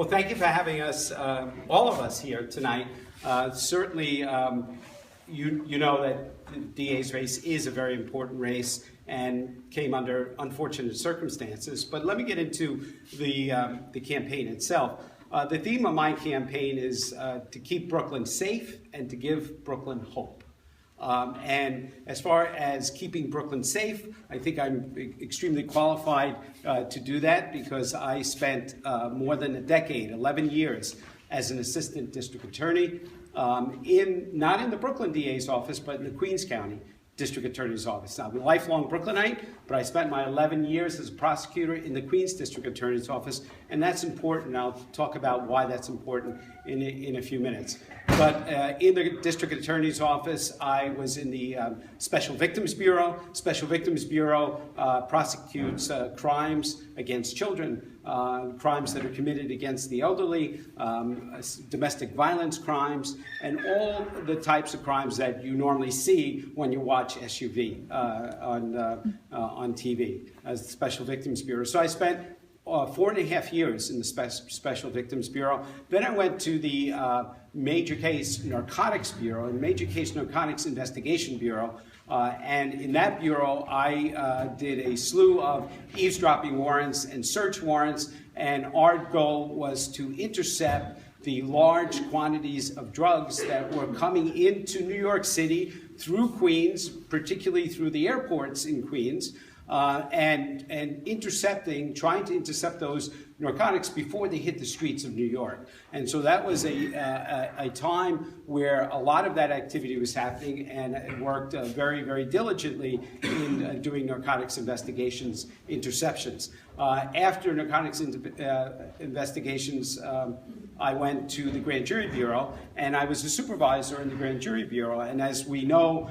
Well, thank you for having us, all of us here tonight. Certainly, you know that the DA's race is a very important race and came under unfortunate circumstances. But let me get into the campaign itself. The theme of my campaign is to keep Brooklyn safe and to give Brooklyn hope. And as far as keeping Brooklyn safe, I think I'm extremely qualified to do that because I spent more than a decade, 11 years, as an assistant district attorney, not in the Brooklyn DA's office, but in the Queens County District Attorney's Office. Now, I'm a lifelong Brooklynite, but I spent my 11 years as a prosecutor in the Queens District Attorney's Office, and that's important. I'll talk about why that's important in a few minutes. But in the District Attorney's Office, I was in the Special Victims Bureau. Special Victims Bureau prosecutes crimes against children, crimes that are committed against the elderly, domestic violence crimes, and all the types of crimes that you normally see when you watch SUV on TV as the Special Victims Bureau. So I spent 4.5 years in the Special Victims Bureau. Then I went to the Major Case Narcotics Bureau and Major Case Narcotics Investigation Bureau. And in that bureau, I did a slew of eavesdropping warrants and search warrants. And our goal was to intercept the large quantities of drugs that were coming into New York City through Queens, particularly through the airports in Queens. And trying to intercept those narcotics before they hit the streets of New York. And so that was a time where a lot of that activity was happening, and it worked very, very diligently in doing narcotics investigations, interceptions. After narcotics investigations, I went to the Grand Jury Bureau, and I was a supervisor in the Grand Jury Bureau. And as we know,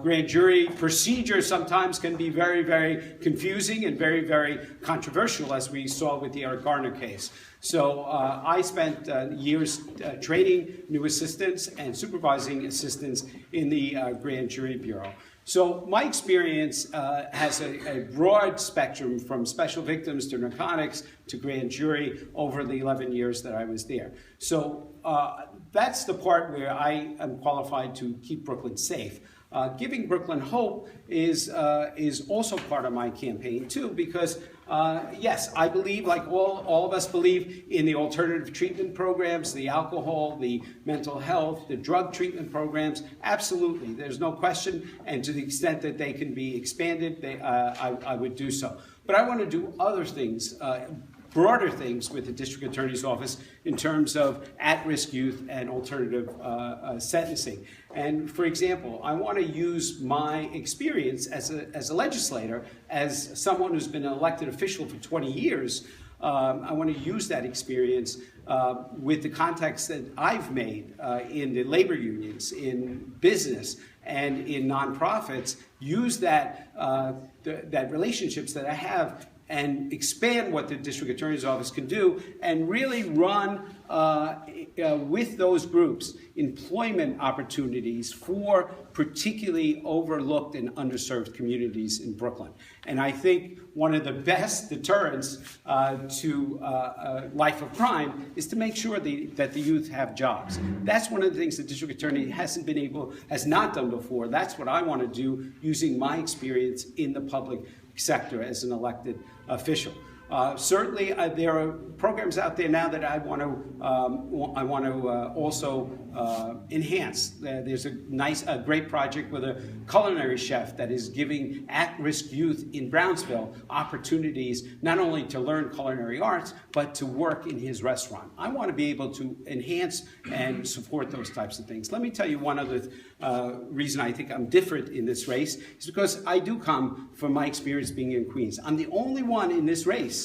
grand jury procedure sometimes can be very, very confusing and very, very controversial, as we saw with the Eric Garner case. So I spent years training new assistants and supervising assistants in the Grand Jury Bureau. So my experience has a broad spectrum from special victims to narcotics to grand jury over the 11 years that I was there. So that's the part where I am qualified to keep Brooklyn safe. Giving Brooklyn hope is also part of my campaign too, because yes, I believe, like all of us believe, in the alternative treatment programs, the alcohol, the mental health, the drug treatment programs. Absolutely, there's no question, and to the extent that they can be expanded, I would do so. But I want to do other things, broader things with the District Attorney's Office in terms of at-risk youth and alternative sentencing. And for example, I want to use my experience as a legislator, as someone who's been an elected official for 20 years. I want to use that experience with the contacts that I've made in the labor unions, in business, and in nonprofits. Use that relationships that I have and expand what the District Attorney's Office can do, and really run with those groups employment opportunities for particularly overlooked and underserved communities in Brooklyn. And I think one of the best deterrents to life of crime is to make sure that the youth have jobs. That's one of the things the District Attorney has not done before. That's what I want to do using my experience in the public sector as an elected official. Certainly, there are programs out there now that I want to also enhance. There's a great project with a culinary chef that is giving at-risk youth in Brownsville opportunities not only to learn culinary arts, but to work in his restaurant. I want to be able to enhance and support those types of things. Let me tell you one other reason I think I'm different in this race is because I do come from my experience being in Queens. I'm the only one in this race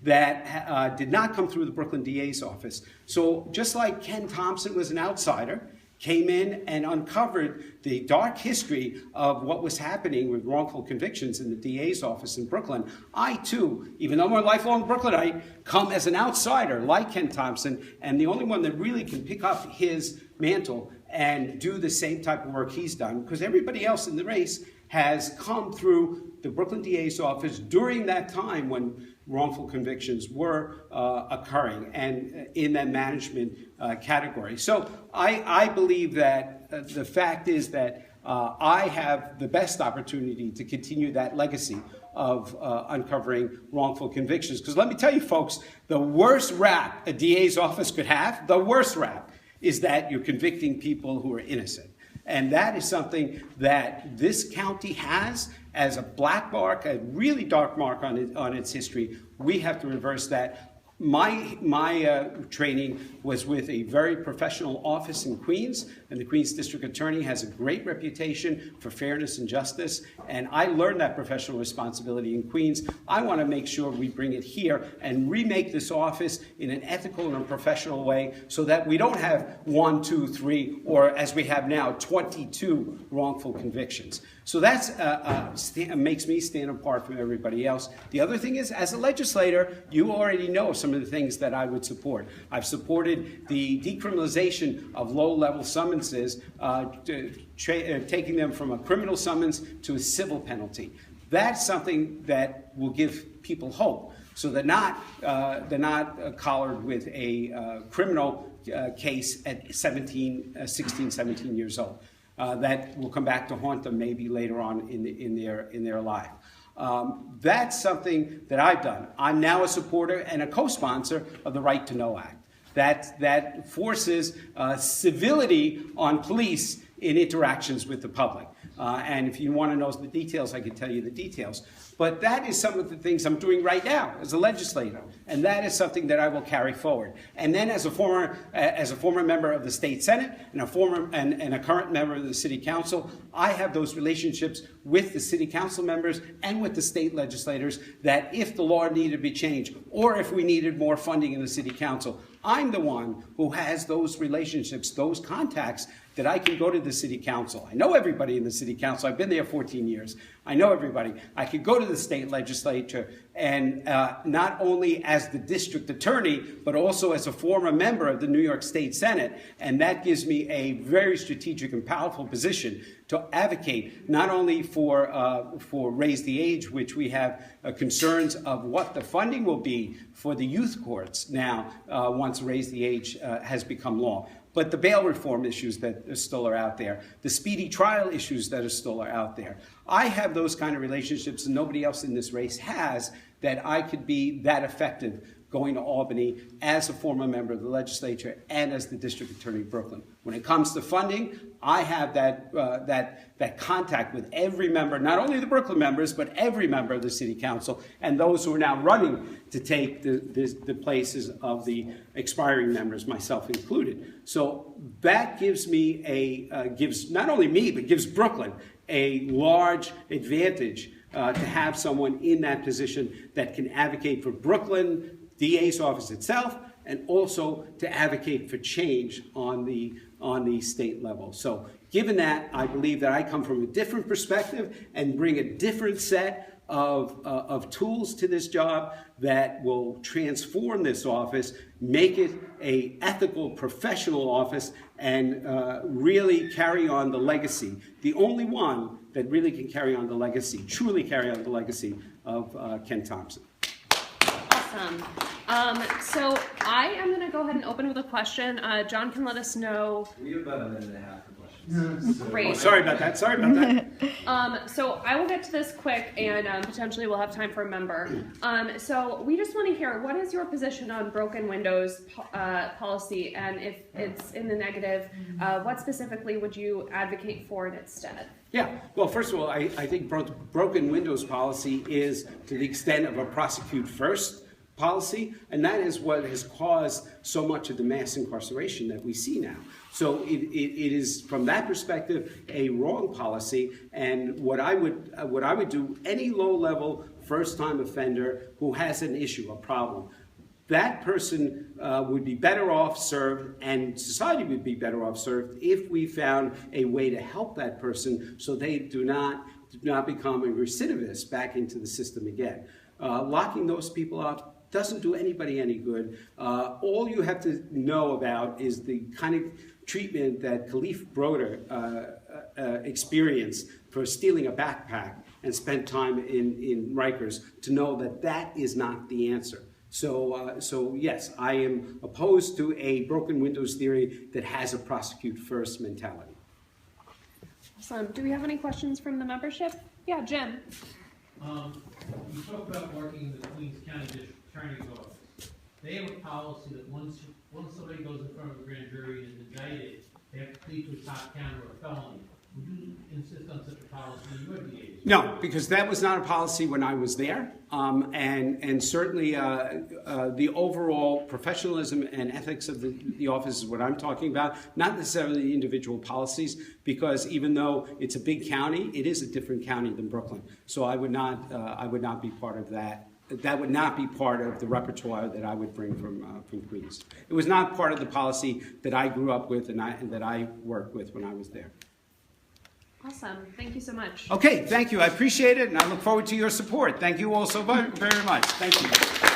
that did not come through the Brooklyn DA's office. So just like Ken Thompson was an outsider, came in and uncovered the dark history of what was happening with wrongful convictions in the DA's office in Brooklyn, I too, even though I'm a lifelong Brooklynite, come as an outsider like Ken Thompson, and the only one that really can pick up his mantle and do the same type of work he's done, because everybody else in the race has come through the Brooklyn DA's office during that time when wrongful convictions were occurring, and in that management category. So I believe that the fact is that I have the best opportunity to continue that legacy of uncovering wrongful convictions. Because let me tell you, folks, the worst rap a DA's office could have, the worst rap, is that you're convicting people who are innocent. And that is something that this county has as a black mark, a really dark mark on its history. We have to reverse that. My training was with a very professional office in Queens, and the Queens District Attorney has a great reputation for fairness and justice, and I learned that professional responsibility in Queens. I want to make sure we bring it here and remake this office in an ethical and a professional way so that we don't have 1, 2, 3, or as we have now, 22 wrongful convictions. So that's makes me stand apart from everybody else. The other thing is, as a legislator, you already know some of the things that I would support. I've supported the decriminalization of low-level summonses, taking them from a criminal summons to a civil penalty. That's something that will give people hope, so they're not collared with a criminal case at 16, 17 years old. That will come back to haunt them maybe later on in their life. That's something that I've done. I'm now a supporter and a co-sponsor of the Right to Know Act. That forces civility on police in interactions with the public. And if you want to know the details, I can tell you the details. But that is some of the things I'm doing right now as a legislator, and that is something that I will carry forward. And then, as a former member of the state senate and a current member of the city council, I have those relationships with the city council members and with the state legislators. That if the law needed to be changed, or if we needed more funding in the city council, I'm the one who has those relationships, those contacts, that I can go to the city council. I know everybody in the city council. I've been there 14 years. I know everybody. I could go to the state legislature, and not only as the district attorney, but also as a former member of the New York State Senate. And that gives me a very strategic and powerful position to advocate not only for Raise the Age, which we have concerns of what the funding will be for the youth courts now once Raise the Age has become law, but the bail reform issues that still are out there, the speedy trial issues that are still out there. I have those kind of relationships and nobody else in this race has, that I could be that effective going to Albany as a former member of the legislature and as the district attorney of Brooklyn. When it comes to funding, I have that contact with every member, not only the Brooklyn members, but every member of the city council and those who are now running to take the places of the expiring members, myself included. So that gives me gives not only me, but gives Brooklyn a large advantage to have someone in that position that can advocate for Brooklyn, DA's office itself, and also to advocate for change on the state level. So given that, I believe that I come from a different perspective and bring a different set of tools to this job that will transform this office, make it an ethical, professional office, and really carry on the legacy. The only one that really can carry on the legacy, truly carry on the legacy of Ken Thompson. Awesome. So I am going to go ahead and open with a question. John can let us know. We have about a minute and a half for questions. Great. Oh, sorry about that. So I will get to this quick, and potentially we'll have time for a member. So we just want to hear, what is your position on broken windows policy, and if it's in the negative, what specifically would you advocate for it instead? Yeah, well, first of all, I think broken windows policy is to the extent of a prosecute first policy, and that is what has caused so much of the mass incarceration that we see now. So it is, from that perspective, a wrong policy. And what I would do, any low-level first-time offender who has an issue, a problem, that person would be better off served, and society would be better off served if we found a way to help that person so they do not become a recidivist back into the system again. Locking those people up doesn't do anybody any good. All you have to know about is the kind of treatment that Khalif Broder experienced for stealing a backpack and spent time in Rikers to know that that is not the answer. So yes, I am opposed to a broken windows theory that has a prosecute first mentality. Awesome. Do we have any questions from the membership? Yeah, Jim. You talk about working in the Queens County District Attorney's Office. They have a policy that once somebody goes in front of a grand jury and is indicted, they have to plead to a top count or a felony. Would you insist on such a policy in your DA's? No, because that was not a policy when I was there, and certainly the overall professionalism and ethics of the office is what I'm talking about, not necessarily the individual policies, because even though it's a big county, it is a different county than Brooklyn. So I would not be part of that. That would not be part of the repertoire that I would bring from Queens. It was not part of the policy that I grew up with and that I worked with when I was there. Awesome. Thank you so much. Okay, thank you. I appreciate it, and I look forward to your support. Thank you all so very much. Thank you.